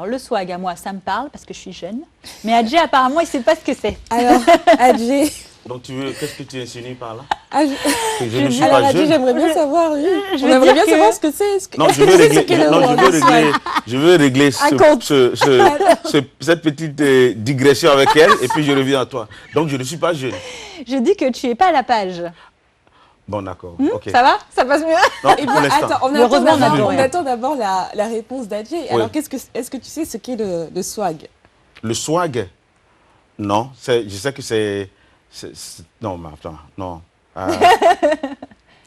Alors, le swag, à moi, ça me parle parce que je suis jeune. Mais Adjé, apparemment, il ne sait pas ce que c'est. Alors, Adjé... Donc, qu'est-ce que tu insinues par là? Que je ne suis alors, pas Adjé, jeune. j'aimerais bien savoir, oui. Je On veux aimerait dire bien savoir ce que c'est. Non, je veux régler cette petite digression avec elle et puis je reviens à toi. Donc, je ne suis pas jeune. Je dis que tu n'es pas à la page. Bon, d'accord. Ok. Ça va? Ça passe mieux? Non, Eh pour bien, l'instant. attends, Heureusement, on on rien. attend d'abord la réponse d'Adjé. Alors, est-ce que tu sais ce qu'est le swag? Le swag? Non, je sais que c'est... Non, mais attends, non.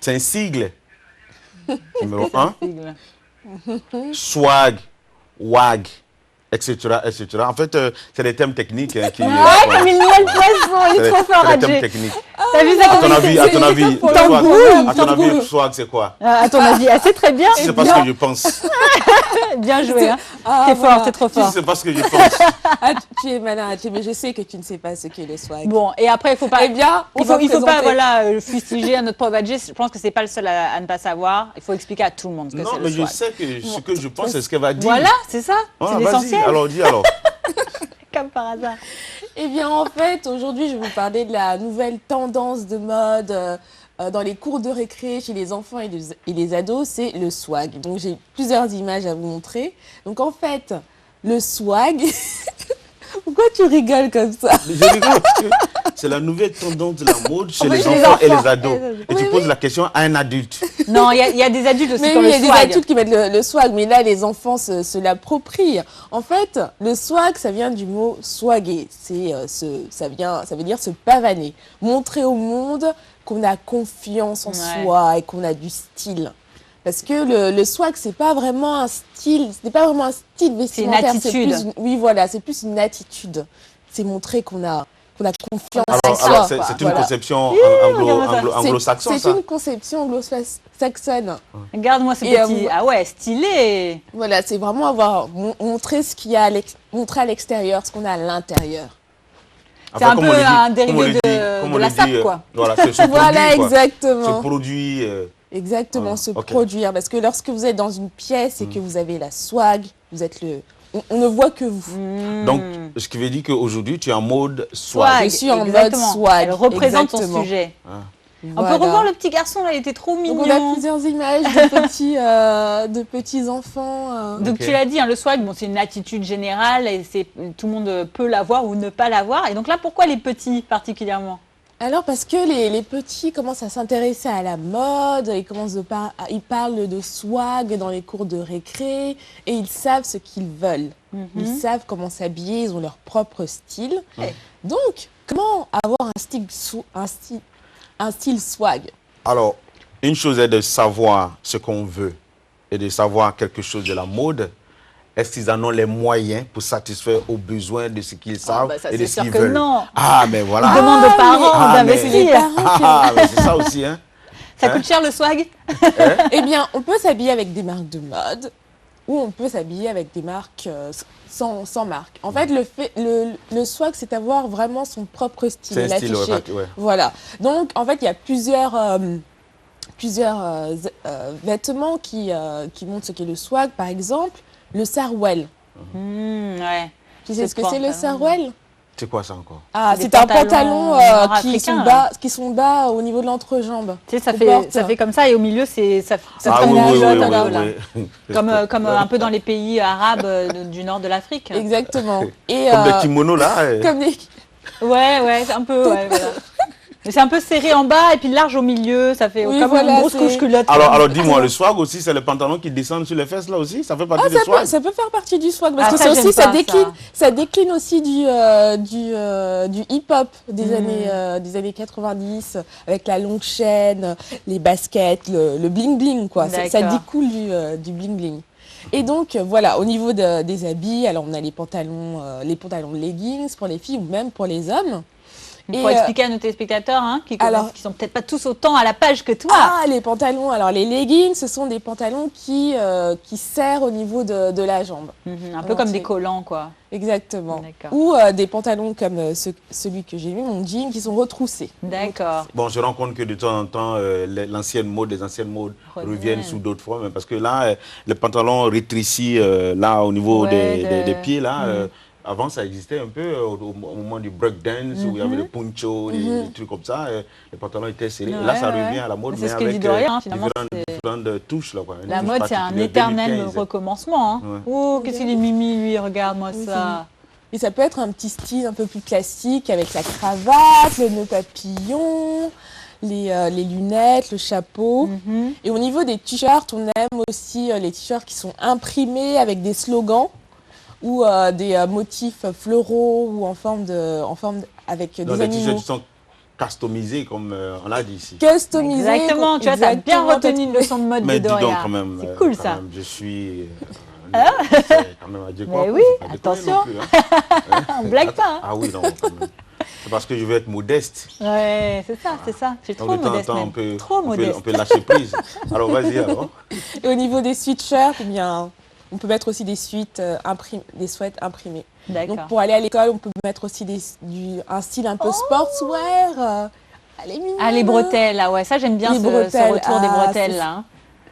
C'est un sigle. Numéro 1. Swag, wag, etc., etc. En fait, c'est des termes techniques qui... Ouais, comme il niait le poisson, il est trop fort, C'est des termes Adjé. techniques. T'as vu ça? À ton avis, Tambour. swag, c'est quoi? À ton avis, c'est très bien. C'est pas ce que je pense. Bien joué, hein. Ah, T'es voilà. fort, t'es trop fort. C'est pas ce que je pense. Ah, tu es malin, Adjé, mais je sais que tu ne sais pas ce qu'est le swag. Bon, et après, il faut pas... Eh bien, Il faut pas fustiger à notre pauvre Adjé. Je pense que c'est pas le seul à ne pas savoir. Il faut expliquer à tout le monde ce que Non, c'est le mais je swag. sais que ce que je pense, c'est ce qu'elle va dire. Voilà, c'est ça. Ah, C'est vas-y, l'essentiel. alors dis alors. Comme par hasard. Eh bien, en fait, aujourd'hui, je vais vous parler de la nouvelle tendance de mode dans les cours de récré chez les enfants et les ados, c'est le swag. Donc, j'ai plusieurs images à vous montrer. Donc, en fait, le swag... Pourquoi tu rigoles comme ça? Mais je rigole parce que c'est la nouvelle tendance de la mode chez les les enfants et enfants. les ados. Et tu poses la question à un adulte. Non, il y a des adultes aussi Mais qui ont oui, il y le a des swag. adultes qui mettent le swag, mais là, les enfants se l'approprient. En fait, le swag, ça vient du mot swaguer. Ça veut dire se pavaner. Montrer au monde qu'on a confiance en soi et qu'on a du style. Parce que le swag, c'est pas vraiment un style, ce n'est pas vraiment un style vestimentaire. C'est une attitude. Oui, voilà, c'est plus une attitude. C'est montrer qu'on a confiance en soi. Alors c'est une conception anglo-saxonne, C'est ça? une conception anglo-saxonne. Regarde-moi ce petit... Ah ouais, stylé. Voilà, c'est vraiment montrer ce qu'il y a montrer à l'extérieur, ce qu'on a à l'intérieur. C'est un peu un dérivé de la sape, quoi. Voilà, c'est ce Voilà, produit, exactement. Ce produit... Exactement, se produire. Parce que lorsque vous êtes dans une pièce et que vous avez la swag, vous êtes on ne voit que vous. Donc, ce qui veut dire qu'aujourd'hui, tu es en mode swag. Je suis en mode swag. Elle représente son sujet. Voilà. On peut revoir le petit garçon, là, il était trop mignon. Donc on a plusieurs images de petits enfants. Donc tu l'as dit, hein, le swag, bon, c'est une attitude générale et tout le monde peut l'avoir ou ne pas l'avoir. Et donc là, pourquoi les petits particulièrement? Alors parce que les petits commencent à s'intéresser à la mode, ils parlent de swag dans les cours de récré et ils savent ce qu'ils veulent. Ils savent comment s'habiller, ils ont leur propre style. Donc, comment avoir un style swag? Alors, une chose est de savoir ce qu'on veut et de savoir quelque chose de la mode. Est-ce qu'ils en ont les moyens pour satisfaire aux besoins de ce qu'ils savent et de ce qu'ils veulent? Non. Ah, mais voilà. Ils demandent aux parents d'investir. Mais c'est ça aussi, hein. Ça coûte cher le swag? Eh bien, on peut s'habiller avec des marques de mode ou on peut s'habiller avec des marques sans marque. En fait, le swag, c'est avoir vraiment son propre style. C'est un style, ouais. Voilà. Donc, en fait, il y a plusieurs vêtements qui montrent ce qu'est le swag. Par exemple, le sarouel. Ouais. Tu sais ce que c'est le sarouel? C'est quoi ça encore? Ah, c'est un pantalon qui sont bas au niveau de l'entrejambe. Tu sais, ça fait comme ça et au milieu, ça comme un peu dans les pays arabes du nord de l'Afrique. Exactement. Et, comme des kimonos là. Comme des... Ouais, c'est un peu. Ouais, voilà. Mais c'est un peu serré en bas et puis large au milieu, ça fait comme une grosse couche culotte. Alors dis-moi, le swag aussi, c'est le pantalon qui descend sur les fesses là aussi? Ça fait partie du swag? Ça peut faire partie du swag parce que ça décline aussi du hip-hop des années 90 avec la longue chaîne, les baskets, le bling-bling quoi. Ça découle du bling-bling. Et donc voilà, au niveau des habits, alors on a les pantalons leggings pour les filles ou même pour les hommes. Pour expliquer à nos téléspectateurs qui sont peut-être pas tous autant à la page que toi. Ah, les pantalons. Alors, les leggings, ce sont des pantalons qui serrent au niveau de la jambe. Un peu comme des collants, quoi. Exactement. Ou des pantalons comme celui que j'ai mis, mon jean, qui sont retroussés. D'accord. Bon, je rends compte que de temps en temps, les anciennes modes reviennent sous d'autres formes. Parce que là, le pantalon rétréci là au niveau des pieds, là. Avant, ça existait un peu au moment du breakdance où il y avait le poncho, des trucs comme ça. Les pantalons étaient serrés. Et là, ça revient à la mode, mais avec différentes touches. Là, quoi. La mode, c'est un éternel recommencement. Oh, qu'est-ce qu'il est mimi, lui, regarde-moi ça. Et ça peut être un petit style un peu plus classique avec la cravate, le nœud papillon, les lunettes, le chapeau. Et au niveau des t-shirts, on aime aussi les t-shirts qui sont imprimés avec des slogans ou des motifs floraux ou en forme avec des animaux. Les t-shirts sont customisés, comme on l'a dit ici. Customisés. Exactement, tu vois, ça a bien retenu une leçon de mode de Doria. Mais dis donc quand même. C'est cool ça. Je suis... quand même mais oui, attention. On ne blague pas. Ah oui, non, quand même. C'est parce que je veux être modeste. Ouais, c'est ça, c'est ça. Je suis trop modeste même. Trop modeste. On peut lâcher prise. Alors vas-y alors. Et au niveau des sweatshirts, eh bien, on peut mettre aussi des sweats imprimés. Donc pour aller à l'école, on peut mettre aussi un style un peu sportswear. Les bretelles, là, ouais, ça j'aime bien ce retour des bretelles là.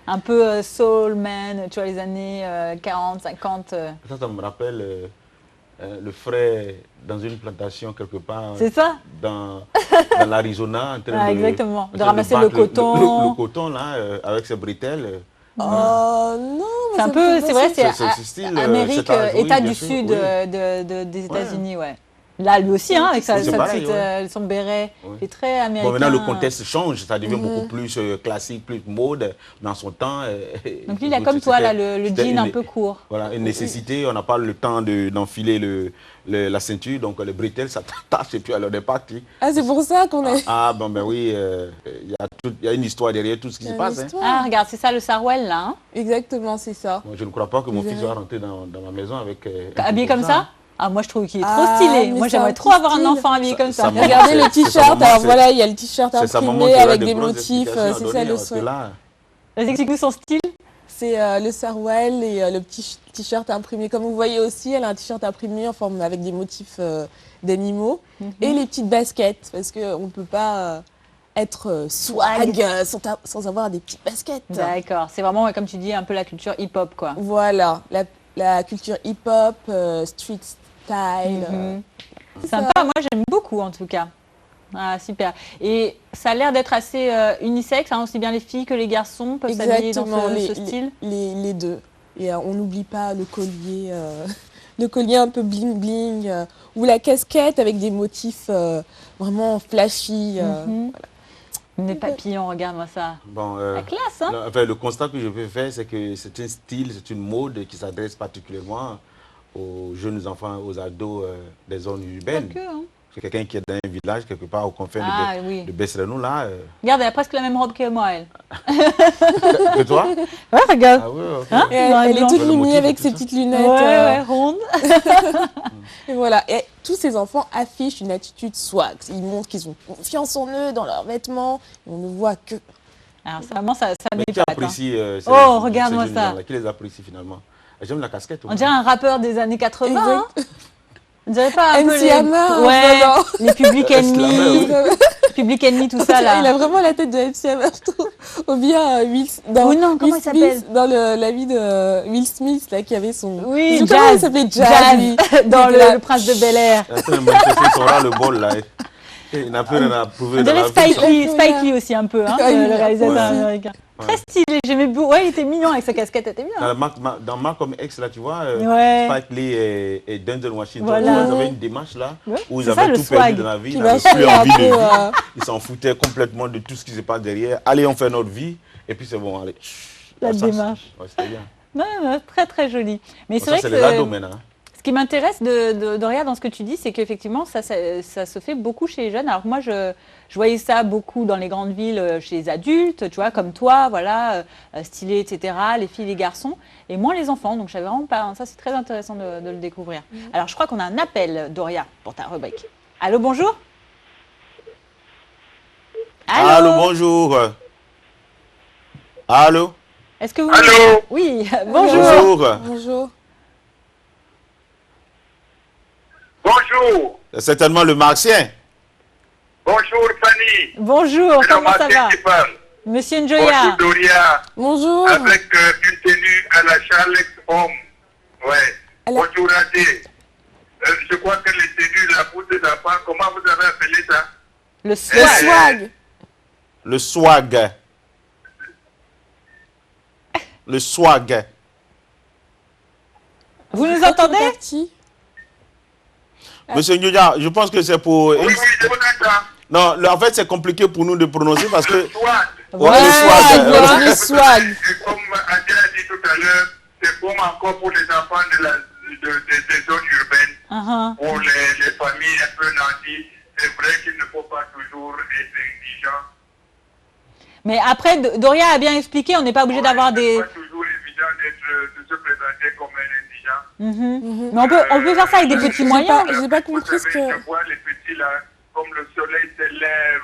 Un peu soul man, tu vois, les années 40, 50. Ça me rappelle le frère dans une plantation quelque part. C'est ça. Dans l'Arizona, en train exactement. De ramasser le coton. Le coton, là, avec ses bretelles. Oh non, c'est un peu, c'est vrai, c'est Amérique, État du Sud des États-Unis, ouais. Là, lui aussi, avec son béret, c'est très américain. Bon, maintenant, le contexte change, ça devient beaucoup plus classique, plus mode dans son temps. Donc lui, il a comme toi, là, le jean un peu court. Voilà, une nécessité, on n'a pas le temps d'enfiler la ceinture, donc les bretelles, ça t'attache et puis alors on est parti. Ah, c'est pour ça qu'on est... ben oui, il y a une histoire derrière tout ce qui se passe. Ah, regarde, c'est ça le sarouel, là. Exactement, c'est ça. Moi, je ne crois pas que mon fils va rentrer dans ma maison avec... habillé comme ça. Ah, moi je trouve qu'il est trop stylé. Moi j'aimerais trop avoir un enfant habillé comme ça. Regardez le t-shirt. Alors voilà, il y a le t-shirt imprimé avec des motifs. C'est ça le souhait. Explique-nous son style. C'est le sarouel et le petit t-shirt imprimé. Comme vous voyez aussi, elle a un t-shirt imprimé en forme avec des motifs d'animaux. Et les petites baskets, parce qu'on ne peut pas être swag sans avoir des petites baskets. D'accord, c'est vraiment, comme tu dis, un peu la culture hip-hop, quoi. Voilà, la culture hip-hop, street style. Sympa, moi j'aime beaucoup en tout cas. Ah, super. Et ça a l'air d'être assez unisexe, aussi bien les filles que les garçons peuvent s'habiller dans ce style. Les deux. Et on n'oublie pas le collier un peu bling-bling, ou la casquette avec des motifs vraiment flashy. Les papillons, regarde-moi ça. Bon, la classe, hein. Le constat que je peux faire, c'est que c'est un style, c'est une mode qui s'adresse particulièrement aux jeunes enfants, aux ados des zones urbaines. C'est quelqu'un qui est dans un village, quelque part, aux confins de Besserenou, là. Regarde, elle a presque la même robe que moi, elle. Que toi? Ouais, regarde. Ah, ouais, okay. Elle est toute mimi avec ses petites lunettes. Ouais, rondes. Et voilà. Et tous ces enfants affichent une attitude swag. Ils montrent qu'ils ont confiance en eux, dans leurs vêtements. Et on ne voit que... Alors, vraiment, ça m'épate. Qui apprécie regarde-moi ça. Qui les apprécie, finalement? J'aime la casquette. On dirait un rappeur des années 80. On dirait pas un peu les Public Enemy, Public Enemy, tout ça là. Il a vraiment la tête de MC Hammer, je trouve. Ou bien comment il s'appelle? Dans la vie de Will Smith, là, qui avait son... Oui, Jazz. Comment il s'appelait Jazz dans le Prince de Bel-Air. Ils sont là, le bol là. Il n'a plus rien à prouver. On dirait Spike Lee aussi un peu, le réalisateur américain. Très stylé, j'aimais beaucoup. Ouais, il était mignon avec sa casquette, elle était bien. Dans Malcolm X, là, tu vois, Spike Lee et Denzel Washington, ils avaient une démarche là, où ils avaient tout perdu dans la vie, ils n'avaient plus envie de vivre, ils s'en foutaient complètement de tout ce qui se passe derrière. Allez, on fait notre vie, et puis c'est bon, allez. La démarche. Ouais, c'était bien. Non, très très joli. Mais c'est vrai que c'est les ados maintenant. Ce qui m'intéresse de regarder dans ce que tu dis, c'est qu'effectivement, ça se fait beaucoup chez les jeunes. Alors moi, je voyais ça beaucoup dans les grandes villes, chez les adultes, tu vois, comme toi, voilà, stylés, etc., les filles, les garçons, et moins les enfants. Donc, je savais vraiment pas. Ça, c'est très intéressant de le découvrir. Alors, je crois qu'on a un appel, Doria, pour ta rubrique. Allô, bonjour? Allô, bonjour. Allô? Est-ce que vous... Allô? Oui, bonjour. Bonjour. Bonjour. Bonjour. C'est certainement le martien. Bonjour Fanny. Bonjour, C'est le comment ça Martin va? qui parle. Monsieur Bonjour Njoya. Doria. Bonjour. Avec une tenue à la Charles Homme. Ouais. À la- Bonjour Adé. Je crois que les tenues, la boue des enfants, comment vous avez appelé ça? Le Le swag. swag. Le swag. Le swag. Vous nous Faites une entendez? partie. Monsieur Nyoya, je pense que c'est pour... Oui, oui, je vous entends. Non, en fait, c'est compliqué pour nous de prononcer parce que... Le swag. Ouais, le swag. voilà, le swag. Et comme Adé a dit tout à l'heure, c'est comme encore pour les enfants des zones urbaines. Uh-huh. Pour les familles un peu nanties, c'est vrai qu'il ne faut pas toujours être exigeant. Mais après, Doria a bien expliqué, on n'est pas obligé d'avoir des... C'est pas toujours évident de se présenter comme un indigent. Mhm. Mais on peut faire ça avec des petits J'ai moyens. pas- j'ai pas Vous compris ce savez, que... je vois les petits là, comme le soleil se lève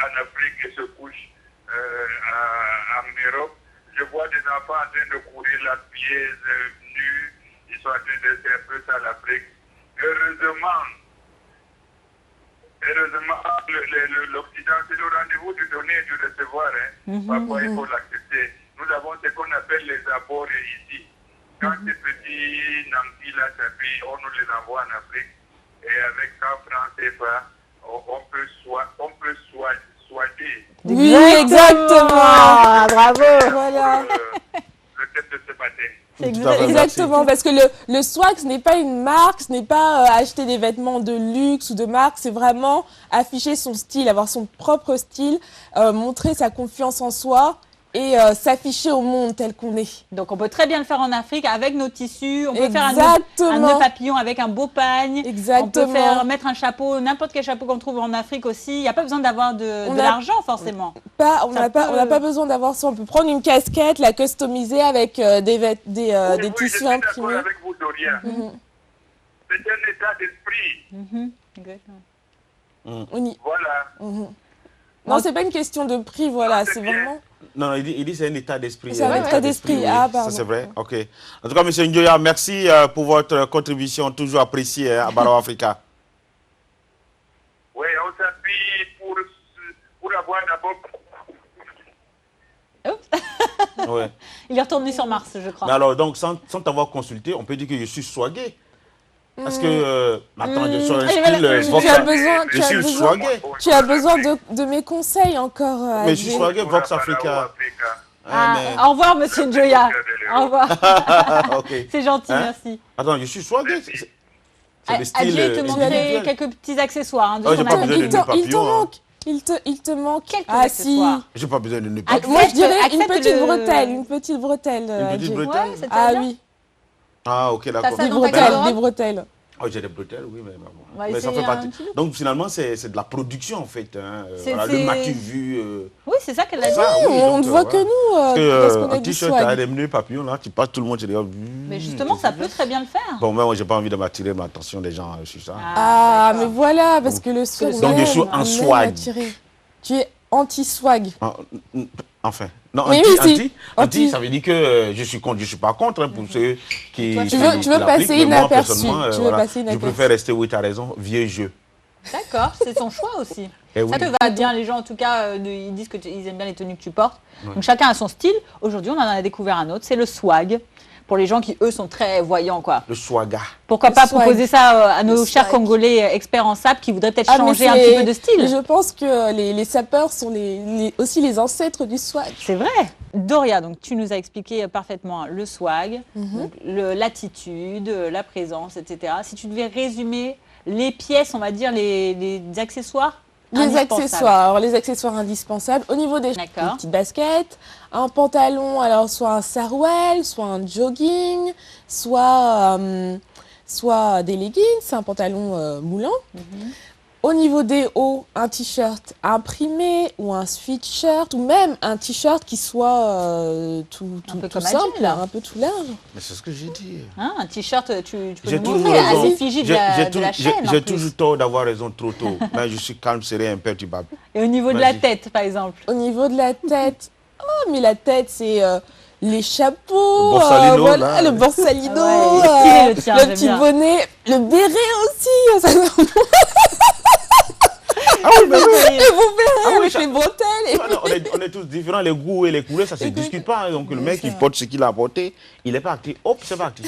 en Afrique et se couche en Europe. Je vois des enfants en train de courir la pied nus. Ils sont en train de faire un peu ça à l'Afrique. Heureusement, l'Occident, c'est le rendez-vous du donner et du recevoir. Hein. Parfois, il faut l'accepter. Nous avons ce qu'on appelle les abords ici. Quand ces petits nantis là s'habillent, on nous les envoie en Afrique. Et avec 100 francs CFA, on peut soigner Oui, exactement. Ah, bravo. Voilà. le thème de ce matin. C'est Tout à fait, Exactement, parce que le swag, ce n'est pas une marque, ce n'est pas acheter des vêtements de luxe ou de marque, c'est vraiment afficher son style, avoir son propre style, montrer sa confiance en soi et s'afficher au monde tel qu'on est. Donc on peut très bien le faire en Afrique avec nos tissus. On peut faire un Exactement. nœud papillon avec un beau pagne. Exactement. On peut mettre un chapeau, n'importe quel chapeau qu'on trouve en Afrique aussi. Il n'y a pas besoin d'avoir de l'argent forcément. On Ça n'a pas besoin d'avoir ça. On peut prendre une casquette, la customiser avec des Oui, tissus je suis imprimés. d'accord avec vous, Dorian. C'est un état d'esprit. Exactement. Voilà. Non, c'est pas une question de prix, voilà, c'est bien. vraiment... Non, il dit c'est un état d'esprit. C'est un état d'esprit, oui. ah, pardon. Ça, c'est vrai, ok. En tout cas, monsieur Njoya, merci pour votre contribution toujours appréciée à Barrow Africa. Oui, on s'appuie pour avoir d'abord... Ouais. Il est retourné sur Mars, je crois. Mais alors, donc, sans t'avoir consulté, on peut dire que je suis swagué. Parce que, attends, je suis un style Vox. Je suis swagué. Tu as besoin de mes conseils encore. Mais je suis Adil. swagué Vox Africa. Ah, mais- Au revoir, monsieur Njoya. Au revoir. Ok. C'est gentil, Hein? merci. Attends, je suis swagué. C'est le style Adjé te montrer individuel. quelques petits accessoires. Hein, de Oh, son j'ai pas besoin de atelier. nœud Il te papillon, hein. manque. Il te manque. Quelques Ah accessoires. si. J'ai pas besoin de nœud Ah, papillon. Moi, je dirais une accepte petite le- bretelle. Une petite bretelle. Une petite Adil. bretelle. Ouais, c'est Ah très bien. oui, Ah, ok, d'accord. Ça des dans ta bretelles, garde-robe des bretelles. Oh, j'ai des bretelles, oui, mais bon. On va Mais ça essayer fait un partie. petit look. Donc finalement, c'est de la production en fait. Hein. C'est- Voilà, c'est- le m'as-tu vu Oui, c'est ça qu'elle a dit. ça, oui, On donc, ne voit voilà. que nous, Parce que parce qu'on un a du t-shirt swag. à des nœuds papillons, là, tu passes, tout le monde, tu regarde. Mais justement, ça peut très bien le faire. Bon, moi, j'ai pas envie de m'attirer l'attention des gens sur ça. Ah, mais d'accord. voilà, parce que le swag. Donc, je suis on en aime swag. attirer. Tu es anti-swag. Ah, Enfin. Non, Oui, anti, ça veut dire que je suis contre, je suis pas contre hein, pour ceux qui. Toi, qui veux l'appliquent, passer mais moi, inaperçu. personnellement, Tu veux passer Je inaperçu. préfère rester, oui, tu as raison, vieux jeu. D'accord, c'est son choix aussi. Eh Ça oui. te va bien, les gens en tout cas, ils disent qu'ils aiment bien les tenues que tu portes. Donc chacun a son style. Aujourd'hui, on en a découvert un autre, c'est le swag. Pour les gens qui, eux, sont très voyants, quoi. Le swaga. Pourquoi Le pas swag. proposer ça à nos Le chers swag. Congolais experts en sap qui voudraient peut-être Ah, mais changer un c'est- petit peu de style. Je pense que les sapeurs sont aussi les ancêtres du swag. C'est vrai. Doria, donc tu nous as expliqué parfaitement le swag, Mhm. donc l'attitude, la présence, etc. Si tu devais résumer les pièces, on va dire les accessoires Les indispensables. accessoires, alors les accessoires indispensables. Au niveau des D'accord. une petite basket, un pantalon, alors soit un sarouel, soit un jogging, soit des leggings, un pantalon moulant. Au niveau des hauts, un t-shirt imprimé ou un sweatshirt ou même un t-shirt qui soit tout peu tout comme simple, Adjel, là. un peu tout large. Mais c'est ce que j'ai dit. Hein, un t-shirt, tu peux J'ai nous toujours montrer à raison. l'effigie de la chaîne. en J'ai plus. toujours tort d'avoir raison trop tôt. Mais je suis calme, serré, imperturbable. Et au niveau de la Vas-y. tête, par exemple. Au niveau de la tête, oh mais la tête c'est les chapeaux, Le borsalino, voilà, là. le borsalino, Ah ouais, il est stylé, le tien, j'aime petit bien. bonnet, le béret aussi, ça, Ah oui, mais oui. les beaux bérets Ah oui, avec ça- les bretelles. Et... Ah non, on est tous différents, les goûts et les couleurs, ça ne se discute pas. Donc le mec, c'est il vrai. porte ce qu'il a apporté, il est parti, hop, c'est parti.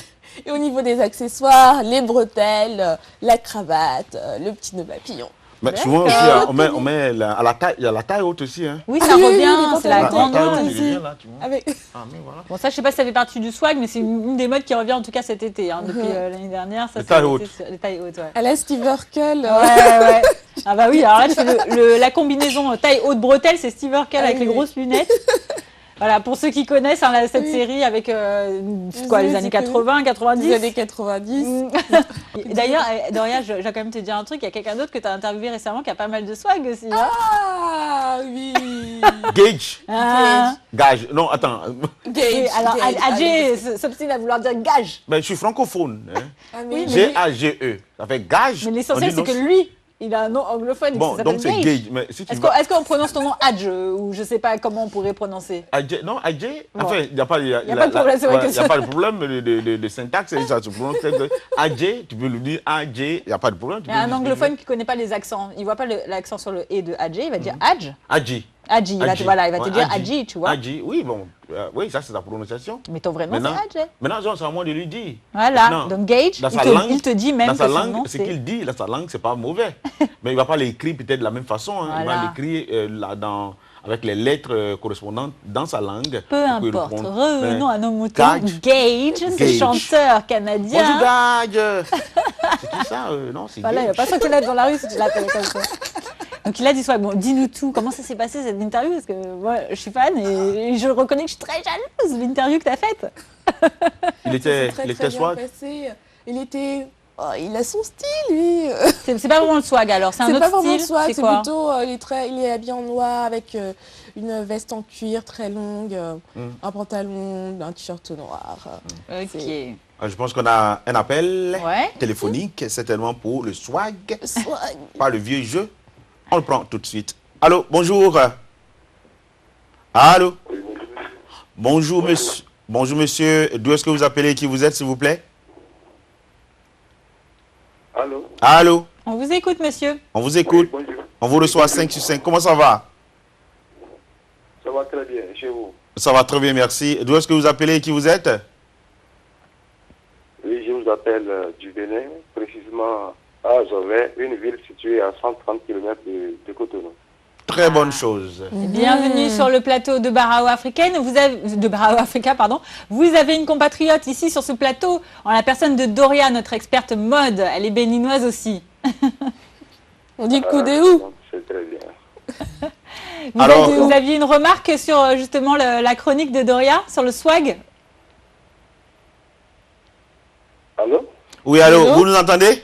Et au niveau des accessoires, les bretelles, la cravate, le petit nœud papillon. Mais souvent aussi, on met à la taille, il y a la taille haute aussi. Hein. Oui, Ah ça oui, oui, revient, oui, c'est la les grande pantalons haute hautes aussi. aussi. Là, tu vois. Avec... Ah, mais voilà. Bon, ça, je sais pas si ça fait partie du swag, mais c'est une des modes qui revient en tout cas cet été. Hein, depuis l'année dernière. Ça, Les tailles c'est- hautes. c'est- Les tailles hautes, ouais. À la Steve Urkel. Ouais. Ah bah oui, alors là, tu fais la combinaison taille haute bretelle, c'est Steve Urkel avec les oui. grosses lunettes. Voilà, pour ceux qui connaissent hein, cette Oui. série avec Oui, quoi, les c'est années connu. 80, 90. Des années 90. Et D'ailleurs, Doria, je vais quand même te dire un truc, il y a quelqu'un d'autre que tu as interviewé récemment qui a pas mal de swag aussi. Hein. Ah oui. Gage, Ah. gage. Non, attends. Et alors, Gage. Adjé s'obstine à vouloir dire gage. Ben, je suis francophone. Hein. Ah, mais Oui, oui. G-A-G-E. Ça fait gage. Mais l'essentiel, On c'est dit que non. lui, il a un nom anglophone et Bon, ça donc s'appelle c'est Gage. gage. Mais si tu Est-ce vas. qu'on prononce ton nom Adj ou je sais pas comment on pourrait prononcer? Adjé, non, Adjé, Bon. enfin, il n'y a pas, Y a pas de problème, c'est vrai que il y a pas de problème de syntaxe, ça se prononce. Adjé, tu peux lui dire Adjé, il n'y a pas de problème. Il y a un anglophone qui ne connaît pas les accents. Il ne voit pas l'accent sur le « et » de Adjé, il va dire Adj. Adji. Adji, Adji. voilà, il va te Ouais, dire Adji. Adji, tu vois. Adji, oui, bon, oui, ça c'est sa prononciation. Mais ton vrai nom, Maintenant, c'est Adj. maintenant, c'est à moi de lui dire. Voilà, Non. donc Gage, Dans sa langue, il te dit même dans que sa son langue, nom, ce c'est... qu'il dit, dans sa langue, c'est pas mauvais. Mais il ne va pas l'écrire peut-être de la même façon. Hein. Il Voilà. va l'écrire avec les lettres correspondandantes dans sa langue. Peu pour que le importe, pron- revenons à nos moutons. Gage. Gage, ce Gage. chanteur canadien. Bonjour, Gage. C'est qui ça Non, c'est Voilà, il n'y a Gage. pas ça que là dans la rue si tu l'appelles comme ça. Donc il a dit soit bon, dis-nous tout, comment ça s'est passé cette interview parce que moi je suis fan et je reconnais que je suis très jalouse de l'interview que tu as faite. Il était, Très, il très était bien swag. passé. Il était... Oh, il a son style, lui. C'est pas vraiment le swag alors, c'est un C'est autre pas vraiment style. le swag, c'est c'est quoi plutôt... il est habillé en noir avec une veste en cuir très longue, un pantalon, un t-shirt noir. Ok. Je pense qu'on a un appel Ouais. téléphonique, certainement pour le swag, Swag. pas le vieux jeu. On le prend tout de suite. Allô, bonjour. Allô. Bonjour, monsieur. Bonjour, monsieur. D'où est-ce que vous appelez? Qui vous êtes, s'il vous plaît? Allô? Allô. On vous écoute monsieur. On vous écoute. Oui, bonjour. On vous reçoit 5 sur 5. Comment ça va? Ça va très bien, chez vous? Ça va très bien, merci. D'où est-ce que vous appelez? Qui vous êtes? Oui, je vous appelle du Bénin, précisément à Jovet, une ville située à 130 km de Cotonou. Très bonne chose. Bienvenue sur le plateau de Barao Africaine. De Barao Africa, pardon. Vous avez une compatriote ici sur ce plateau, en la personne de Doria, notre experte mode. Elle est béninoise aussi. On dit coudé où? Donc, c'est très bien. Alors- Vous aviez une remarque sur justement la chronique de Doria, sur le swag? Allô? Oui, allô, Allô? vous nous entendez?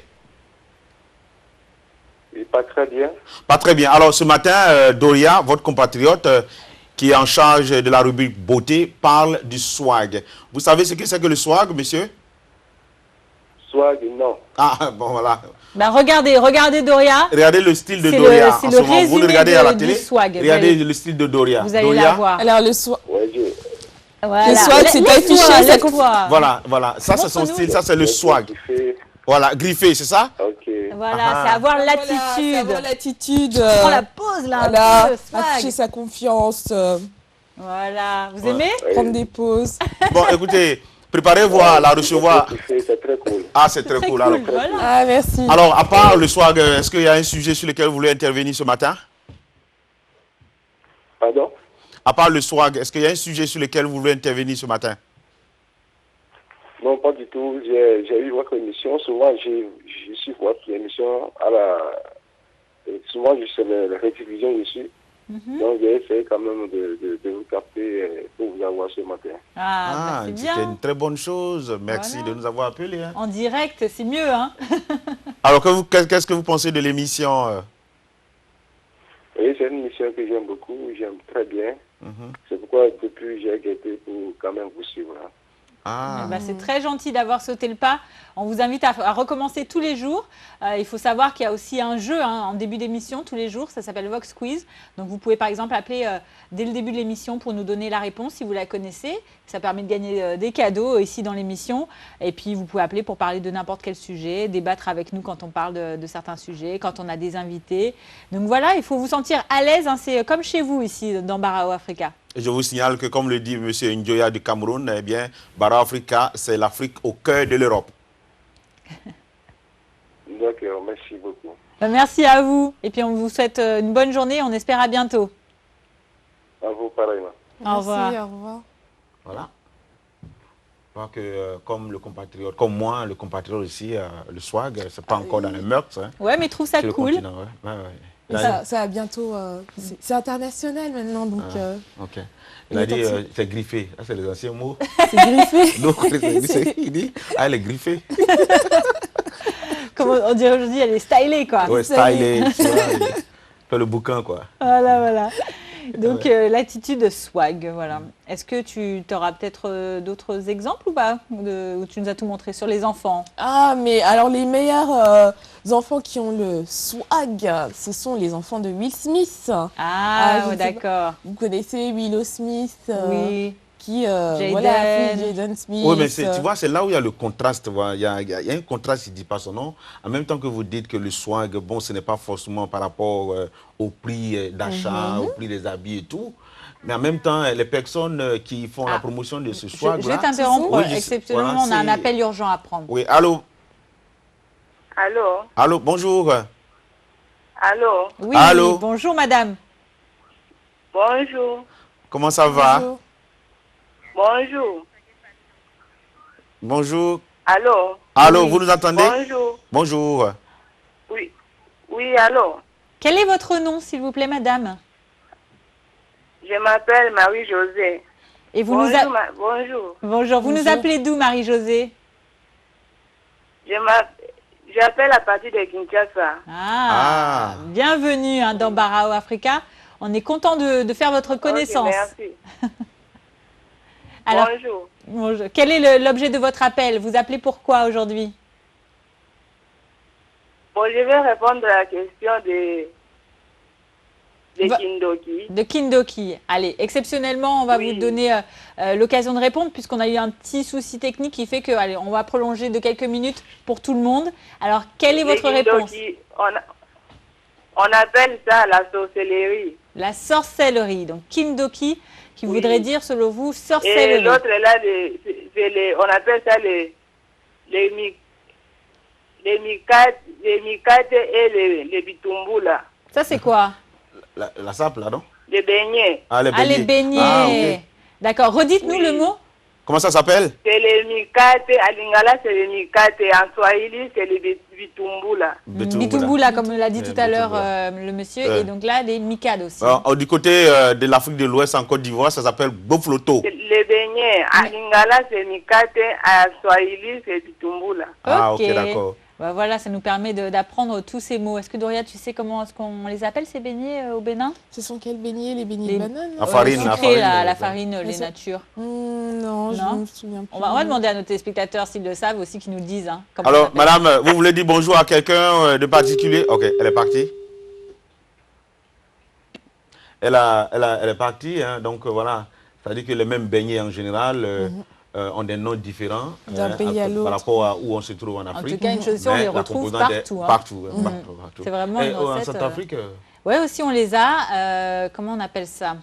Oui, pas très bien. Pas très bien. Alors, ce matin, Doria, votre compatriote, qui est en charge de la rubrique beauté, parle du swag. Vous savez ce que c'est que le swag, monsieur? Swag, non. Ah, bon, voilà. Ben regardez Doria. Regardez le style de C'est Doria. c'est En le ce moment, vous le résumé regardez à la du télé. swag. Regardez le style de Doria. Vous allez Doria, la voir. Alors, le swag... Ouais, Voilà. Le swag, c'est Laisse-toi, affiché, ça laisse-toi. Voilà, voilà. Ça, c'est son Montre-nous. style. Ça, c'est le swag. Qui fait... Voilà, griffé, c'est ça? Ok. Voilà, Ah. c'est avoir Voilà, l'attitude. savoir l'attitude. Prends la pose là, Voilà, un peu, swag. afficher sa confiance, Voilà, vous Ouais. aimez? prendre des pauses. Bon, écoutez, préparez-vous à la recevoir. Qui fait, c'est très cool. Ah, c'est très Très cool. cool, Alors, voilà. Ah, merci. alors, à part le swag, est-ce qu'il y a un sujet sur lequel vous voulez intervenir ce matin? Pardon? À part le swag, est-ce qu'il y a un sujet sur lequel vous voulez intervenir ce matin? Non, pas du tout. J'ai eu votre émission. Souvent, je suis votre émission à la... Souvent, je sais la rédivision dessus. Donc, j'ai essayé quand même de vous capter pour vous avoir ce matin. Ah, bah, c'est c'était bien. une très bonne chose. Merci Voilà. de nous avoir appelés. Hein. En direct, c'est mieux, hein? Alors, qu'est-ce que vous pensez de l'émission Oui, c'est une émission que j'aime beaucoup, j'aime très bien. C'est pourquoi depuis j'ai guetté pour quand même vous suivre. Ah. Bah, c'est très gentil d'avoir sauté le pas. On vous invite à recommencer tous les jours. Il faut savoir qu'il y a aussi un jeu en début d'émission tous les jours. Ça s'appelle Vox Quiz. Donc vous pouvez par exemple appeler dès le début de l'émission pour nous donner la réponse si vous la connaissez. Ça permet de gagner des cadeaux ici dans l'émission. Et puis vous pouvez appeler pour parler de n'importe quel sujet, débattre avec nous quand on parle de certains sujets, quand on a des invités. Donc voilà, il faut vous sentir à l'aise. Hein. C'est comme chez vous ici dans Barao Africa. Je vous signale que, comme le dit M. Njoya du Cameroun, eh bien, Barao Africa, c'est l'Afrique au cœur de l'Europe. D'accord, merci beaucoup. Merci à vous. Et puis on vous souhaite une bonne journée. On espère à bientôt. À vous, pareillement. Au revoir. Merci, au revoir. Voilà. Je crois que, comme le compatriote, comme moi, le compatriote aussi, le swag, c'est pas encore dans les mœurs. Hein, Ouais, mais je trouve ça sur le cool. continent, ouais. Ouais, ouais. Et ça va bientôt. C'est international maintenant, donc. Ok. Il a dit c'est griffé. Ah, c'est les anciens mots. C'est griffé. Donc, il dit elle est griffée. Comme on dirait aujourd'hui, elle est stylée, quoi. Ouais, stylé. Tu vois, fait le bouquin, quoi. Voilà. Donc, l'attitude swag, voilà. Est-ce que tu auras peut-être d'autres exemples ou pas où tu nous as tout montré sur les enfants? Ah, mais alors les meilleurs enfants qui ont le swag, ce sont les enfants de Will Smith. Ah, je sais d'accord. Vous connaissez Willow Smith Oui. qui Jaden. voilà, a fait Jaden Smith. Oui, mais tu vois, c'est là où il y a le contraste. Il y a un contraste, il ne dit pas son nom. En même temps que vous dites que le swag, bon, ce n'est pas forcément par rapport au prix d'achat, au prix des habits et tout. Mais en même temps, les personnes qui font la promotion de ce swag. Je vais t'interrompre. Oui, exceptionnellement, voilà, on a un appel urgent à prendre. Oui, allô? Allô? Allô, bonjour. Allô? Oui, Allô? bonjour madame. Bonjour. Comment ça va? Bonjour. Bonjour. Bonjour. Allô? Allô, Oui. vous nous entendez? Bonjour. Bonjour. Oui. Oui, allô? Quel est votre nom, s'il vous plaît, madame? Je m'appelle Marie-Josée. Et vous Bonjour. nous Bonjour. Bonjour, vous nous Bonjour. appelez d'où, Marie-Josée? J'appelle à partir de Kinshasa. Ah, bienvenue dans Barao Africa. On est content de faire votre connaissance. Ok, merci. Alors, Bonjour. bonjour. Quel est l'objet de votre appel? Vous appelez pourquoi aujourd'hui? Bon, je vais répondre à la question de Kindoki. De Kindoki. Allez, exceptionnellement, on va Oui. vous donner l'occasion de répondre puisqu'on a eu un petit souci technique qui fait que, allez, on va prolonger de quelques minutes pour tout le monde. Alors, quelle est votre réponse? Kindoki, on appelle ça la sorcellerie. La sorcellerie. Donc, Kindoki, qui Oui. voudrait dire, selon vous, Et sorcellerie. l'autre là, on appelle ça les mikates et les bitumbula. Ça, c'est quoi? La sape, là, non? Les beignets. Ah, les Ah, les beignets. beignets. Ah, ok. D'accord. Redites-nous Oui. le mot. Comment ça s'appelle? C'est les mikates, à Lingala c'est les mikates, en Swahili c'est les bitumbula. Bitumbula, comme l'a dit tout à l'heure Bitumbula. le monsieur. Ouais. Et donc là, les mikades aussi. Du côté de l'Afrique de l'Ouest, en Côte d'Ivoire, ça s'appelle Bofloto. Les beignets, à Lingala c'est mikate, à Swahili c'est bitumbula. Ah, ok, d'accord. Bah, voilà, ça nous permet d'apprendre tous ces mots. Est-ce que Doria, tu sais comment est-ce qu'on les appelle ces beignets au Bénin? Ce sont quels beignets? Les beignets Les- de banane? La farine, Sucrés, la la farine, les ça- natures. Non, je Non. ne me souviens plus. On va demander à nos téléspectateurs s'ils le savent aussi, qu'ils nous disent. Hein, comment Alors, ça s'appelle. madame, vous voulez dire bonjour à quelqu'un de particulier? Ok, elle est partie. Elle est partie, hein, donc voilà. C'est-à-dire que les mêmes beignets en général ont des noms différents D'un pays à l'autre. par rapport à où on se trouve en En Afrique. tout cas, une chose sûre, on Mais les la retrouve composante est partout. Hein. Partout, partout. C'est vraiment Et une en recette, Centrafrique Oui, aussi, on les a. Comment on appelle ça?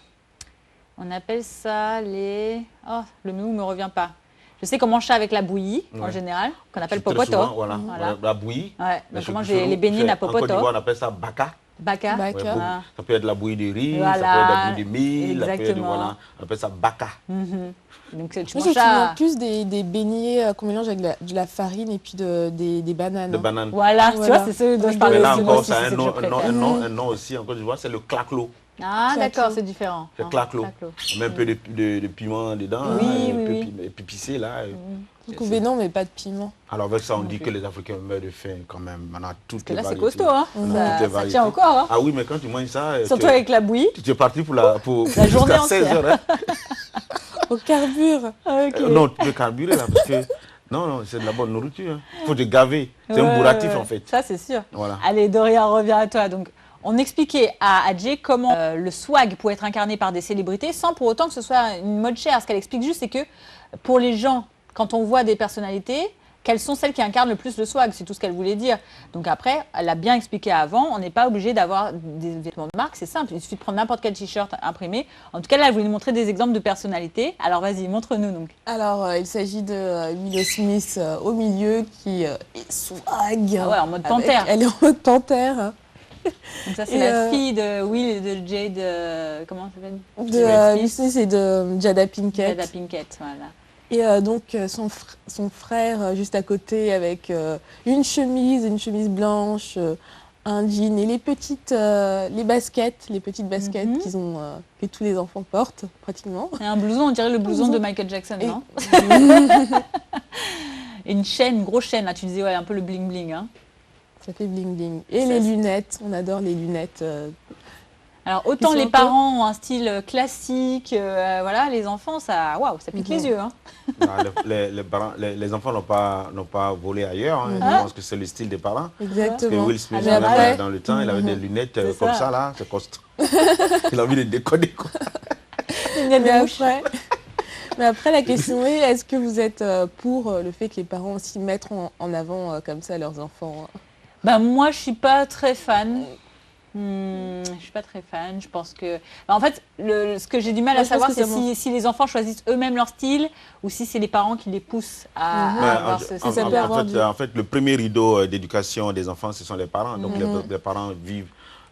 On appelle ça les... Oh, le mot ne me revient pas. Je sais qu'on mange ça avec la bouillie, en Ouais. général, qu'on appelle très popoto. souvent, voilà, Voilà. la bouillie. Ouais, Mais donc on mange chez nous, les beignets à En Côte popoto. d'Ivoire, on appelle ça baka. Baka. Baka. Ouais, D'accord. beaucoup. Ah. Ça peut être de la bouillie de riz, Voilà. ça peut être de la bouillie de mil, ça peut être Exactement. voilà, on appelle ça baka. Donc tu Moi, je manges me souviens ça... plus des beignets qu'on mélange avec de la farine et puis des bananes. De banane. Voilà, tu Voilà. vois, c'est ce dont je Mais parlais là aussi. encore, Moi aussi, ça a c'est ce que je préfère. un nom aussi en Côte d'Ivoire, c'est le claclo. Ah, d'accord, c'est différent. C'est claclo. On met un peu de piment dedans, Oui, un oui. peu épicé là. Mais non, mais pas de piment. Alors avec ça, on dit que les Africains meurent de faim quand même. On a toutes les Là, c'est variétés. costaud, hein. Ça tient au corps. Hein. Ah oui, mais quand tu manges ça... Surtout avec la bouillie. Tu es parti pour la journée jusqu'à 16 entière. heures. Hein. Au carbure. Okay. Non, tu peux carburer là, parce que... Non, c'est de la bonne nourriture. Il faut te gaver. C'est un bourratif en fait. Ça, c'est sûr. Voilà. Allez, Doria, reviens à toi. Donc, on expliquait à Adjé comment le swag pouvait être incarné par des célébrités sans pour autant que ce soit une mode chère. Ce qu'elle explique juste, c'est que pour les gens, quand on voit des personnalités, quelles sont celles qui incarnent le plus le swag? C'est tout ce qu'elle voulait dire. Donc après, elle a bien expliqué avant, on n'est pas obligé d'avoir des vêtements de marque, c'est simple, il suffit de prendre n'importe quel t-shirt imprimé. En tout cas, là, elle voulait nous montrer des exemples de personnalités. Alors vas-y, montre-nous donc. Alors, il s'agit de Willow Smith au milieu qui est swag. Ah ouais, en mode panthère. Elle est en mode panthère. Donc ça, c'est la fille de Will et de Jade, comment ça s'appelle? Will Smith et de Jada Pinkett. Jada Pinkett, voilà. Et donc son frère juste à côté avec une chemise blanche, un jean et les petites les petites baskets qu'ils ont que tous les enfants portent pratiquement. Et un blouson, on dirait le blouson de Michael Jackson, non? Et une chaîne, une grosse chaîne là, tu disais ouais, un peu le bling bling. Hein. Ça fait bling bling. Et les lunettes, on adore les lunettes. Alors autant les parents ont un style classique, voilà, les enfants, ça pique les yeux. Hein. Non, les enfants n'ont pas volé ailleurs. Hein. Je pense que c'est le style des parents. Exactement. Parce que Will Smith, dans le temps, il avait des lunettes comme ça, là, c'est costaud. Il a envie de déconner, quoi. Mais après, la question est, est-ce que vous êtes pour le fait que les parents aussi mettent en avant comme ça leurs enfants? Bah, moi, je suis pas très fan. Je suis pas très fan. Je pense que, en fait, ce que j'ai du mal à savoir, c'est si les enfants choisissent eux-mêmes leur style ou si c'est les parents qui les poussent à avoir ce style. En fait, le premier rideau d'éducation des enfants, ce sont les parents. Donc, les parents vivent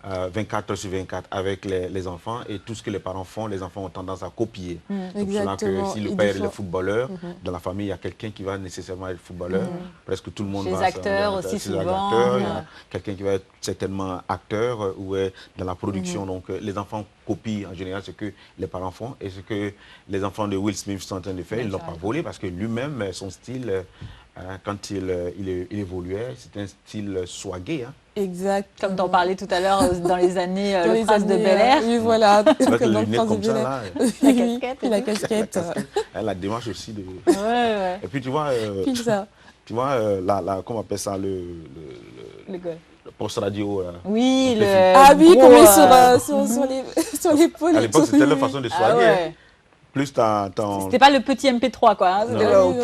24 heures sur 24 avec les enfants et tout ce que les parents font, les enfants ont tendance à copier. C'est pour cela que si le père est le footballeur, dans la famille, il y a quelqu'un qui va nécessairement être footballeur. Presque tout le monde va. Les acteurs aussi souvent. Il y a quelqu'un qui va être certainement acteur ou est dans la production. Donc les enfants copient en général ce que les parents font et ce que les enfants de Will Smith sont en train de faire. Ils ne l'ont pas volé parce que lui-même, son style, quand il évoluait, c'était un style swagué. Hein. Exact. Comme t'en parlais tout à l'heure dans les années Le Prince de Bel-Air. Oui, voilà. Comme dans le Prince de Bel-Air. La casquette. La casquette. La démarche aussi de... Ouais. Et puis tu vois, comment on appelle ça, le poste radio. Oui, qu'on met sur l'épaule. À l'époque, c'était leur façon de swaguer. Ah ouais. Plus C'était pas le petit MP3, quoi. Hein, non.